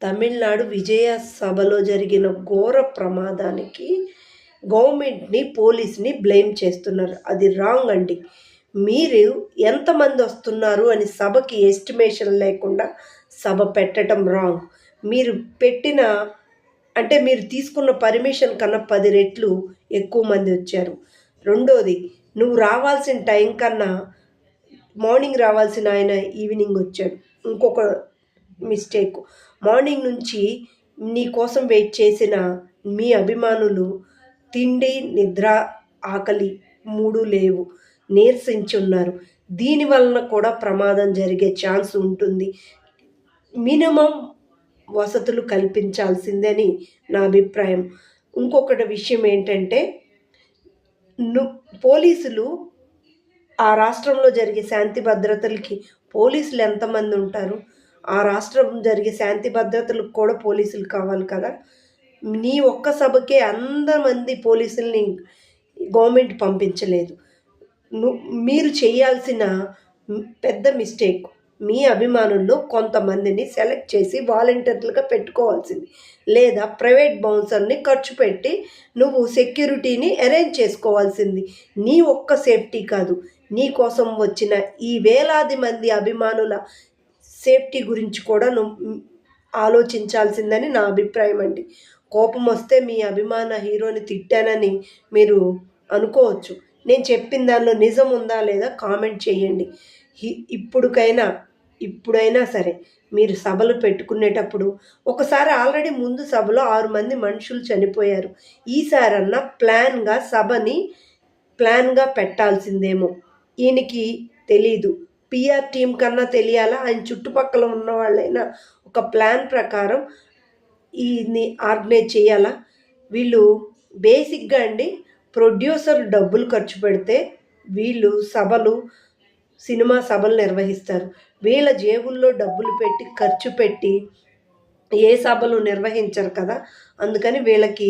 తమిళనాడు విజయ సభలో జరిగిన ఘోర ప్రమాదానికి గవర్నమెంట్ని పోలీస్ని బ్లేమ్ చేస్తున్నారు. అది రాంగ్ అండి. మీరు ఎంతమంది వస్తున్నారు అని సభకి ఎస్టిమేషన్ లేకుండా సభ పెట్టడం రాంగ్. మీరు పెట్టిన మీరు తీసుకున్న పర్మిషన్ కన్నా 10 రెట్లు ఎక్కువ మంది వచ్చారు. రెండోది, నువ్వు రావాల్సిన టైం కన్నా మార్నింగ్ రావాల్సిన ఆయన ఈవినింగ్ వచ్చాడు. ఇంకొక మిస్టేక్, మార్నింగ్ నుంచి నీ కోసం వెయిట్ చేసిన మీ అభిమానులు తిండి, నిద్ర, ఆకలి 3 లేవు, నీరసించి ఉన్నారు. దీనివలన కూడా ప్రమాదం జరిగే ఛాన్స్ ఉంటుంది. మినిమం వసతులు కల్పించాల్సిందని నా అభిప్రాయం. ఇంకొకటి విషయం ఏంటంటే, పోలీసులు ఆ రాష్ట్రంలో జరిగే శాంతి భద్రతలకి పోలీసులు ఎంతమంది ఉంటారు? ఆ రాష్ట్రం జరిగే శాంతి భద్రతలకు కూడా పోలీసులు కావాలి కదా. నీ ఒక్క సభకే అంతమంది పోలీసుల్ని గవర్నమెంట్ పంపించలేదు. మీరు చేయాల్సిన పెద్ద మిస్టేక్, మీ అభిమానుల్లో కొంతమందిని సెలెక్ట్ చేసి వాలంటీర్లుగా పెట్టుకోవాల్సింది, లేదా ప్రైవేట్ బౌన్సర్ని ఖర్చు పెట్టి నువ్వు సెక్యూరిటీని అరేంజ్ చేసుకోవాల్సింది. నీ ఒక్క సేఫ్టీ కాదు, నీ కోసం వచ్చిన ఈ వేలాది మంది అభిమానుల సేఫ్టీ గురించి కూడా నువ్వు ఆలోచించాల్సిందని నా అభిప్రాయం అండి. కోపం వస్తే మీ అభిమాన హీరోని తిట్టానని మీరు అనుకోవచ్చు. నేను చెప్పిన దానిలో నిజం ఉందా లేదా కామెంట్ చేయండి. ఇప్పుడైనా సరే మీరు సభలు పెట్టుకునేటప్పుడు, ఒకసారి ఆల్రెడీ ముందు సభలో 6 మంది మనుషులు చనిపోయారు. ఈసారన్నా సభని ప్లాన్గా పెట్టాల్సిందేమో. ఈయనకి తెలీదు, పిఆర్ టీం కన్నా తెలియాలా, ఆయన చుట్టుపక్కల ఉన్న వాళ్ళైనా ఒక ప్లాన్ ప్రకారం ఈయన్ని ఆర్గనైజ్ చేయాలా. వీళ్ళు బేసిక్గా ప్రొడ్యూసర్ డబ్బులు ఖర్చు పెడితే వీళ్ళు సినిమా సభలు నిర్వహిస్తారు. వీళ్ళ జేబుల్లో డబ్బులు పెట్టి ఖర్చు పెట్టి ఏ సభలు నిర్వహించరు కదా. అందుకని వీళ్ళకి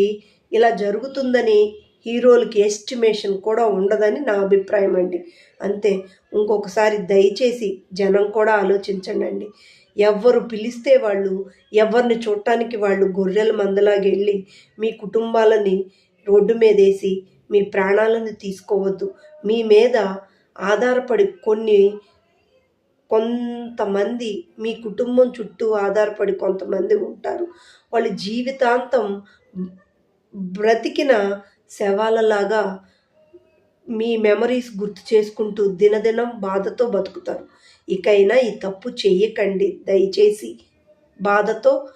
ఇలా జరుగుతుందని హీరోలకి ఎస్టిమేషన్ కూడా ఉండదని నా అభిప్రాయం అండి. అంతే. ఇంకొకసారి దయచేసి జనం కూడా ఆలోచించండి. ఎవరు పిలిస్తే వాళ్ళు, ఎవరిని చూడటానికి వాళ్ళు గొర్రెల మందలాగా వెళ్ళి మీ కుటుంబాలని రోడ్డు మీద వేసి మీ ప్రాణాలను తీసుకోవద్దు. మీ మీద ఆధారపడి కొంతమంది, మీ కుటుంబం చుట్టూ ఆధారపడి కొంతమంది ఉంటారు. వాళ్ళు జీవితాంతం బ్రతికిన శవాలలాగా మీ మెమరీస్ గుర్తు చేసుకుంటూ దినదినం బాధతో బతుకుతారు. ఇకైనా ఈ తప్పు చెయ్యకండి దయచేసి. బాధతో